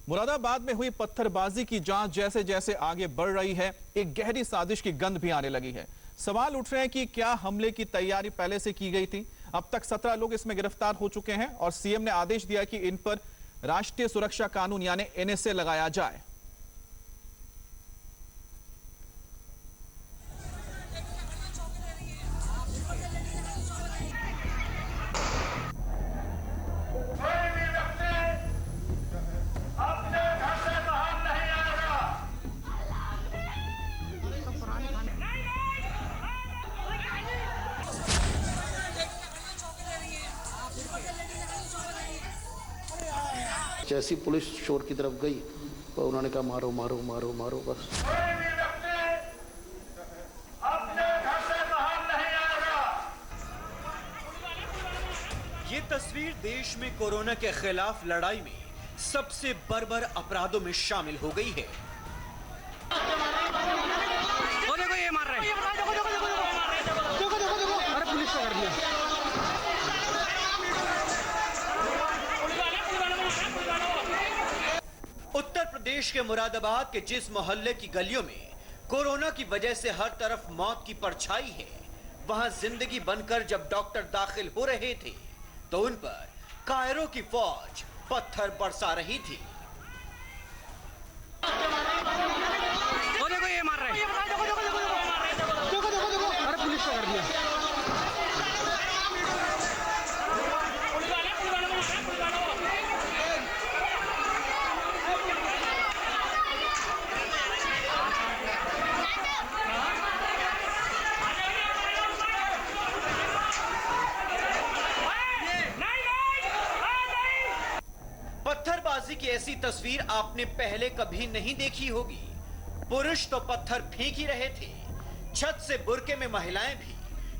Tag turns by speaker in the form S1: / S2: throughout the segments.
S1: मुरादाबाद में हुई पत्थरबाजी की जांच जैसे जैसे आगे बढ़ रही है, एक गहरी साजिश की गंध भी आने लगी है। सवाल उठ रहे हैं कि क्या हमले की तैयारी पहले से की गई थी। अब तक 17 लोग इसमें गिरफ्तार हो चुके हैं और सीएम ने आदेश दिया कि इन पर राष्ट्रीय सुरक्षा कानून यानी एनएसए लगाया जाए।
S2: जैसी पुलिस शोर की तरफ गई तो उन्होंने कहा मारो मारो मारो मारो, बस।
S3: ये तस्वीर देश में कोरोना के खिलाफ लड़ाई में सबसे बर्बर अपराधों में शामिल हो गई है।
S4: देखो ये मार रहे हैं। अरे पुलिस का कर दिया।
S3: उत्तर प्रदेश के मुरादाबाद के जिस मोहल्ले की गलियों में कोरोना की वजह से हर तरफ मौत की परछाई है, वहां जिंदगी बनकर जब डॉक्टर दाखिल हो रहे थे तो उन पर कायरों की फौज पत्थर बरसा रही थी।
S4: देखो ये मार रहे हैं। अरे पुलिस का कर दिया।
S3: पत्थरबाजी की ऐसी तस्वीर आपने पहले कभी नहीं देखी होगी। पुरुष तो पत्थर फेंक ही रहे थे, छत से बुरके में महिलाएं भी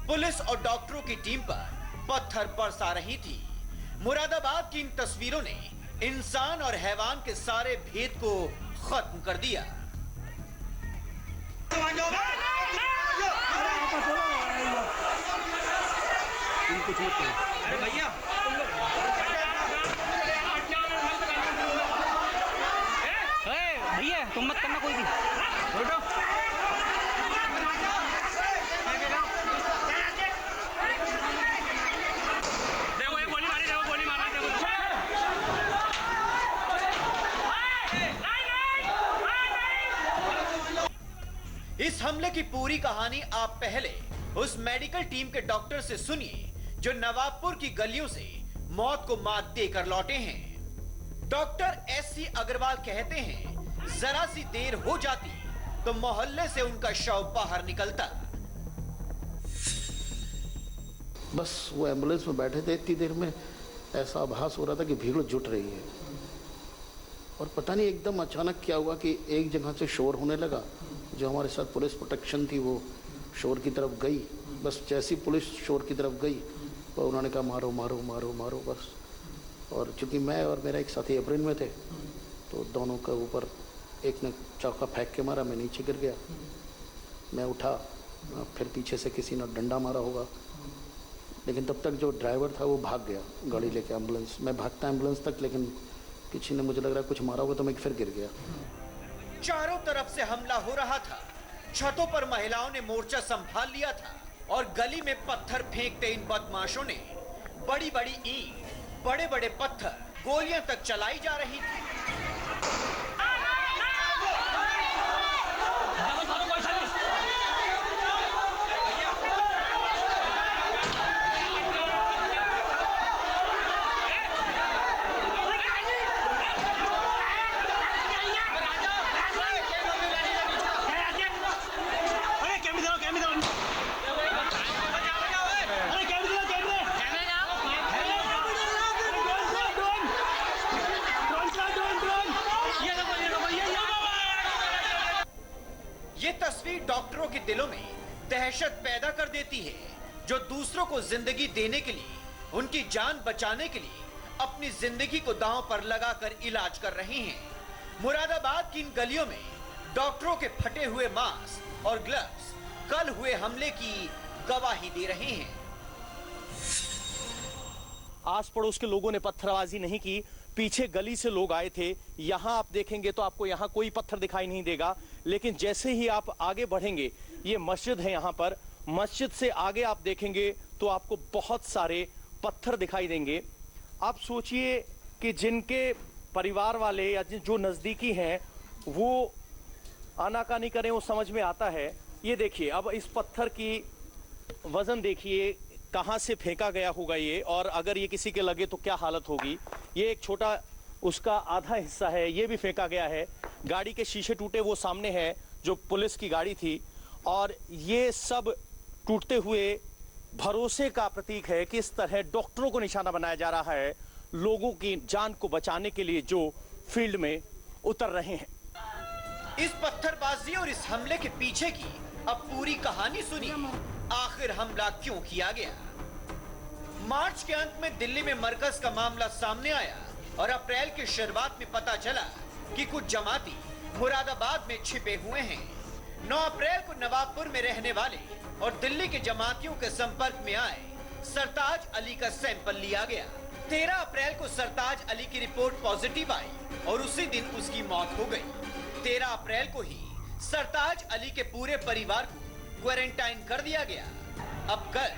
S3: पुलिस और डॉक्टरों की टीम पर पत्थर बरसा रही थी। मुरादाबाद की इन तस्वीरों ने इंसान और हैवान के सारे भेद को खत्म कर दिया।
S4: अरे भैया भैया तुम मत करना कोई भी। उठो। देखो ये गोली मारी, देखो गोली मारा, देखो।
S3: इस हमले की पूरी कहानी आप पहले उस मेडिकल टीम के डॉक्टर से सुनिए जो नवाबपुर की गलियों से मौत को मात देकर लौटे हैं। डॉक्टर एससी अग्रवाल कहते हैं जरा सी देर हो जाती तो मोहल्ले से उनका शव बाहर निकलता।
S2: बस वो एम्बुलेंस में बैठे थे, इतनी देर में ऐसा आभास हो रहा था कि भीड़ जुट रही है और पता नहीं एकदम अचानक क्या हुआ कि एक जगह से शोर होने लगा। जो हमारे साथ पुलिस प्रोटेक्शन थी वो शोर की तरफ गई। बस जैसी पुलिस शोर की तरफ गई तो उन्होंने कहा मारो मारो मारो मारो, बस। और चूंकि मैं और मेरा एक साथी अप्रैल में थे तो दोनों के ऊपर एक ने चौका फेंक के मारा, मैं नीचे गिर गया। मैं उठा, फिर पीछे से किसी ने डंडा मारा होगा, लेकिन तब तक जो ड्राइवर था वो भाग गया गाड़ी लेके एम्बुलेंस। मैं भागता एम्बुलेंस तक, लेकिन किसी ने मुझे लग रहा है कुछ मारा होगा तो मैं फिर गिर गया।
S3: चारों तरफ से हमला हो रहा था। छतों पर महिलाओं ने मोर्चा संभाल लिया था और गली में पत्थर फेंकते इन बदमाशों ने बड़ी बड़ी ईंट, बड़े बड़े पत्थर, गोलियां तक चलाई जा रही थी। ये तस्वीर डॉक्टरों के दिलों में दहशत पैदा कर देती है, जो दूसरों को जिंदगी देने के लिए, उनकी जान बचाने के लिए अपनी जिंदगी को दांव पर लगाकर इलाज कर रहे हैं। मुरादाबाद की इन गलियों में डॉक्टरों के फटे हुए मास्क और ग्लव्स कल हुए हमले की गवाही दे रहे हैं।
S5: आस पड़ोस के लोगों ने पत्थरबाजी नहीं की पीछे गली से लोग आए थे। यहाँ आप देखेंगे तो आपको यहाँ कोई पत्थर दिखाई नहीं देगा, लेकिन जैसे ही आप आगे बढ़ेंगे, ये मस्जिद है यहाँ पर, मस्जिद से आगे आप देखेंगे तो आपको बहुत सारे पत्थर दिखाई देंगे। आप सोचिए कि जिनके परिवार वाले या जो नज़दीकी हैं वो आनाकानी करें, वो समझ में आता है। ये देखिए, अब इस पत्थर की वजन देखिए कहाँ से फेंका गया होगा ये, और अगर ये किसी के लगे तो क्या हालत होगी। ये एक छोटा उसका आधा हिस्सा है, ये भी फेंका गया है। गाड़ी के शीशे टूटे वो सामने है जो पुलिस की गाड़ी थी, और ये सब टूटते हुए भरोसे का प्रतीक है कि इस तरह डॉक्टरों को निशाना बनाया जा रहा है, लोगों की जान को बचाने के लिए जो फील्ड में उतर रहे हैं।
S3: इस पत्थरबाजी और इस हमले के पीछे की अब पूरी कहानी सुनिए। आखिर हमला क्यों किया गया? मार्च के अंत में दिल्ली में मरकज का मामला सामने आया और अप्रैल की शुरुआत में पता चला कि कुछ जमाती मुरादाबाद में छिपे हुए हैं। 9 अप्रैल को नवाबपुर में रहने वाले और दिल्ली के जमातियों के संपर्क में आए सरताज अली का सैंपल लिया गया। 13 अप्रैल को सरताज अली की रिपोर्ट पॉजिटिव आई और उसी दिन उसकी मौत हो गई। 13 अप्रैल को ही सरताज अली के पूरे परिवार को क्वारंटाइन कर दिया गया। अब कल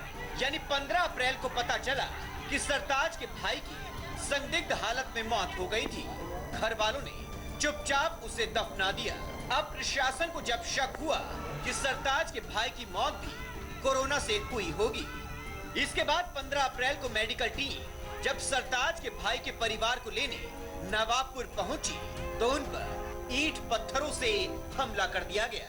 S3: यानी 15 अप्रैल को पता चला कि सरताज के भाई की संदिग्ध हालत में मौत हो गई थी। घर वालों ने चुपचाप उसे दफना दिया। अब प्रशासन को जब शक हुआ कि सरताज के भाई की मौत भी कोरोना से हुई होगी, इसके बाद 15 अप्रैल को मेडिकल टीम जब सरताज के भाई के परिवार को लेने नवाबपुर पहुंची तो उन पर ईंट पत्थरों से हमला कर दिया गया।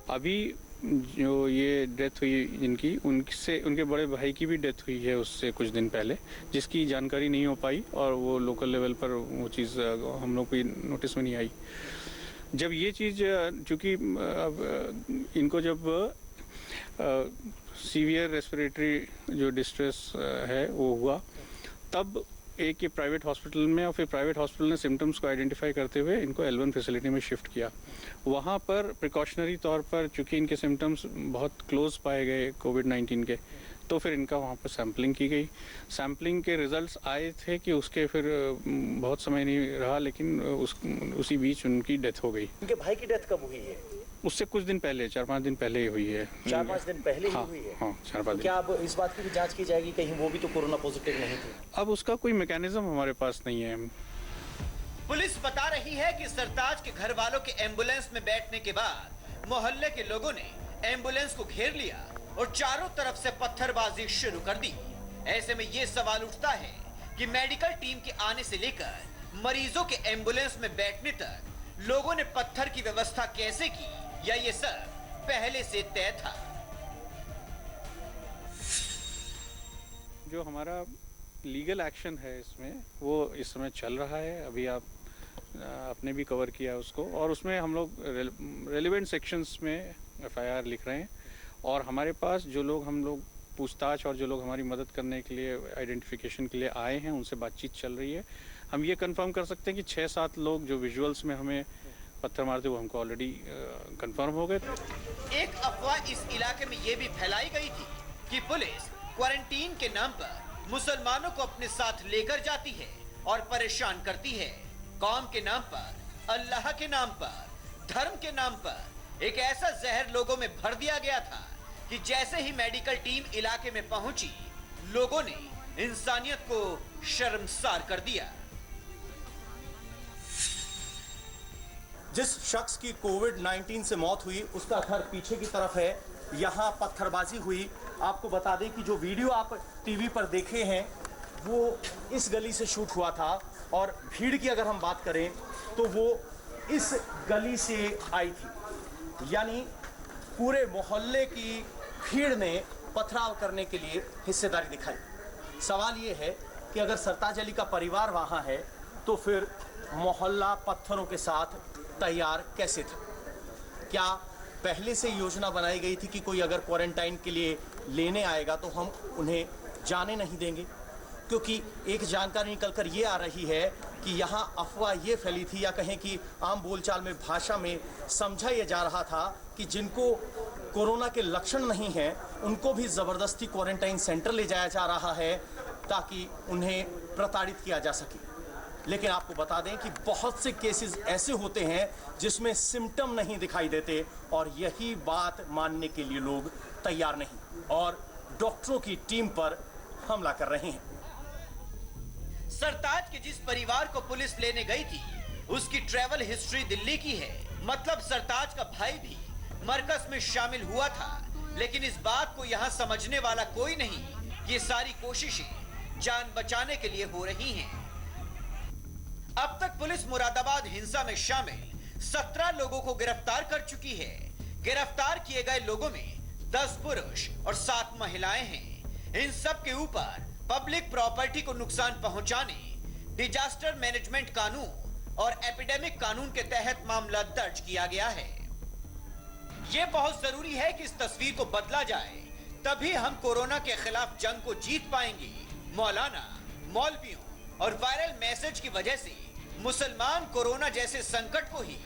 S6: अभी जो ये डेथ हुई जिनकी, उनसे उनके बड़े भाई की भी डेथ हुई है उससे कुछ दिन पहले, जिसकी जानकारी नहीं हो पाई और वो लोकल लेवल पर वो चीज़ हम लोग को नोटिस में नहीं आई। जब ये चीज़ चूँकि इनको जब सीवियर रेस्पिरेटरी जो डिस्ट्रेस है वो हुआ, तब एक ये प्राइवेट हॉस्पिटल में, और फिर प्राइवेट हॉस्पिटल ने सिम्टम्स को आइडेंटिफाई करते हुए इनको L1 फैसिलिटी में शिफ्ट किया। वहाँ पर प्रिकॉशनरी तौर पर चूँकि इनके सिम्टम्स बहुत क्लोज पाए गए कोविड-19 के, तो फिर इनका वहाँ पर सैम्पलिंग की गई। सैम्पलिंग के रिजल्ट्स आए थे कि उसके फिर बहुत समय नहीं रहा, लेकिन उसी बीच उनकी डेथ हो गई।
S5: उनके भाई की डेथ कब हुई है?
S6: उससे कुछ दिन पहले, 4-5 दिन पहले ही हुई है।
S5: 4-5 दिन पहले ही
S6: हाँ,
S5: हुई है?
S6: हाँ, 4-5 दिन।
S5: क्या अब इस बात की भी जांच की जाएगी कहीं वो भी तो कोरोना पॉजिटिव नहीं थी?
S6: अब उसका कोई मैकेनिज्म हमारे पास नहीं है।
S3: पुलिस बता रही है कि सरताज के घर वालों के एम्बुलेंस में बैठने के बाद मोहल्ले के लोगों ने एम्बुलेंस को घेर लिया और चारों तरफ से पत्थरबाजी शुरू कर दी। ऐसे में ये सवाल उठता है कि मेडिकल टीम के आने से लेकर मरीजों के एम्बुलेंस में बैठने तक लोगों ने पत्थर की व्यवस्था कैसे की, या ये सब पहले से तय था?
S6: जो हमारा लीगल एक्शन है इसमें, वो इस समय चल रहा है। अभी आपने भी कवर किया उसको, और उसमें हम लोग रेलिवेंट सेक्शंस में FIR लिख रहे हैं, और हमारे पास जो लोग हम लोग पूछताछ और जो लोग हमारी मदद करने के लिए, आइडेंटिफिकेशन के लिए आए हैं, उनसे बातचीत चल रही है। हम ये कंफर्म कर सकते हैं कि 6-7 लोग जो विजुअल्स में हमें पत्थर मारते वो हमको ऑलरेडी कंफर्म हो गए।
S3: एक अफवाह इस इलाके में ये भी फैलाई गई थी कि पुलिस क्वारंटीन के नाम पर मुसलमानों को अपने साथ लेकर जाती है और परेशान करती है। कौम के नाम पर, अल्लाह के नाम पर, धर्म के नाम पर एक ऐसा जहर लोगों में भर दिया गया था कि जैसे ही मेडिकल टीम इलाके में पहुंची, लोगों ने इंसानियत को शर्मसार कर दिया।
S5: जिस शख्स की कोविड-19 से मौत हुई उसका घर पीछे की तरफ है। यहाँ पत्थरबाजी हुई। आपको बता दें कि जो वीडियो आप टीवी पर देखे हैं वो इस गली से शूट हुआ था, और भीड़ की अगर हम बात करें तो वो इस गली से आई थी। यानी पूरे मोहल्ले की भीड़ ने पथराव करने के लिए हिस्सेदारी दिखाई। सवाल ये है कि अगर सरताज अली का परिवार वहाँ है तो फिर मोहल्ला पत्थरों के साथ तैयार कैसे था? क्या पहले से योजना बनाई गई थी कि कोई अगर क्वारंटाइन के लिए लेने आएगा तो हम उन्हें जाने नहीं देंगे? क्योंकि एक जानकारी निकलकर ये आ रही है कि यहाँ अफवाह ये फैली थी, या कहें कि आम बोलचाल में, भाषा में समझा ये जा रहा था कि जिनको कोरोना के लक्षण नहीं हैं उनको भी ज़बरदस्ती क्वारंटाइन सेंटर ले जाया जा रहा है, ताकि उन्हें प्रताड़ित किया जा सके। लेकिन आपको बता दें कि बहुत से केसेस ऐसे होते हैं जिसमें सिम्टम नहीं दिखाई देते और यही बात मानने के लिए लोग तैयार नहीं और डॉक्टरों की टीम पर हमला कर रहे हैं।
S3: सरताज के जिस परिवार को पुलिस लेने गई थी उसकी ट्रैवल हिस्ट्री दिल्ली की है। मतलब सरताज का भाई भी मरकज में शामिल हुआ था। लेकिन इस बात को यहां समझने वाला कोई नहीं। ये सारी कोशिशें जान बचाने के लिए हो रही हैं। अब तक पुलिस मुरादाबाद हिंसा में शामिल 17 लोगों को गिरफ्तार कर चुकी है। गिरफ्तार किए गए लोगों में 10 पुरुष और 7 महिलाएं हैं। इन सब के ऊपर पब्लिक प्रॉपर्टी को नुकसान पहुंचाने, डिजास्टर मैनेजमेंट कानून और एपिडेमिक कानून के तहत मामला दर्ज किया गया है। यह बहुत जरूरी है कि इस तस्वीर को बदला जाए, तभी हम कोरोना के खिलाफ जंग को जीत पाएंगे। मौलाना, मौलवियों और वायरल मैसेज की वजह से मुसलमान कोरोना जैसे संकट को ही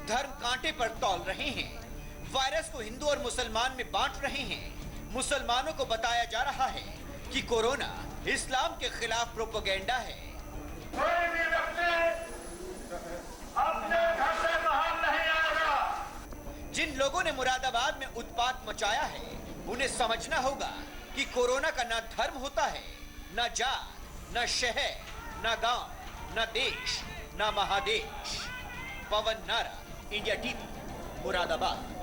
S3: धर्म कांटे पर तौल रहे हैं। वायरस को हिंदू और मुसलमान में बांट रहे हैं। मुसलमानों को बताया जा रहा है कि कोरोना इस्लाम के खिलाफ प्रोपेगेंडा है।
S7: कोई भी व्यक्ति अपने घर से बाहर नहीं आएगा।
S3: जिन लोगों ने मुरादाबाद में उत्पात मचाया है उन्हें समझना होगा कि कोरोना का ना धर्म होता है, ना जात, ना शहर, ना गांव, ना देश, ना महादेश। पवन नारा, India TV, Moradabad.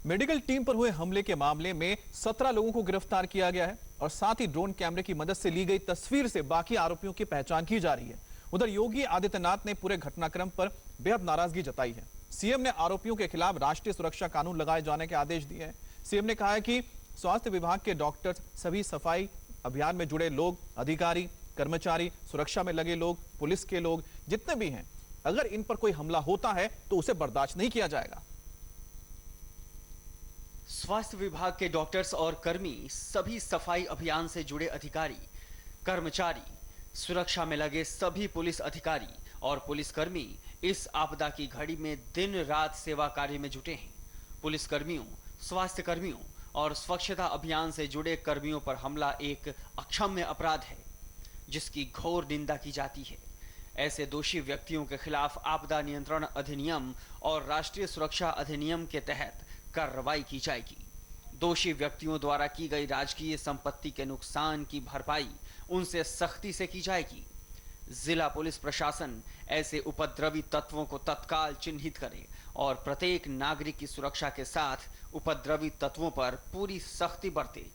S1: Medical team पर हुए हमले के मामले में 17 लोगों को गिरफ्तार किया गया है और साथ ही ड्रोन कैमरे की मदद से ली गई तस्वीर से बाकी आरोपियों की पहचान की जा रही है। उधर योगी आदित्यनाथ ने पूरे घटनाक्रम पर बेहद नाराजगी जताई है। सीएम ने आरोपियों के खिलाफ राष्ट्रीय सुरक्षा कानून लगाए जाने के आदेश दिए हैं। सीएम ने कहा है कि स्वास्थ्य विभाग के डॉक्टर, सभी सफाई अभियान में जुड़े लोग, अधिकारी, कर्मचारी, सुरक्षा में लगे लोग, पुलिस के लोग जितने भी हैं, अगर इन पर कोई हमला होता है तो उसे बर्दाश्त नहीं किया जाएगा।
S8: स्वास्थ्य विभाग के डॉक्टर्स और कर्मी, सभी सफाई अभियान से जुड़े अधिकारी, कर्मचारी, सुरक्षा में लगे सभी पुलिस अधिकारी और पुलिसकर्मी इस आपदा की घड़ी में दिन रात सेवा कार्य में जुटे हैं। पुलिस कर्मियों, स्वास्थ्य कर्मियों और स्वच्छता अभियान से जुड़े कर्मियों पर हमला एक अक्षम्य अपराध है जिसकी घोर निंदा की जाती है। ऐसे दोषी व्यक्तियों के खिलाफ आपदा नियंत्रण अधिनियम और राष्ट्रीय सुरक्षा अधिनियम के तहत कार्रवाई की जाएगी। दोषी व्यक्तियों द्वारा की गई राजकीय संपत्ति के नुकसान की भरपाई उनसे सख्ती से की जाएगी। जिला पुलिस प्रशासन ऐसे उपद्रवी तत्वों को तत्काल चिन्हित करे और प्रत्येक नागरिक की सुरक्षा के साथ उपद्रवी तत्वों पर पूरी सख्ती बरते।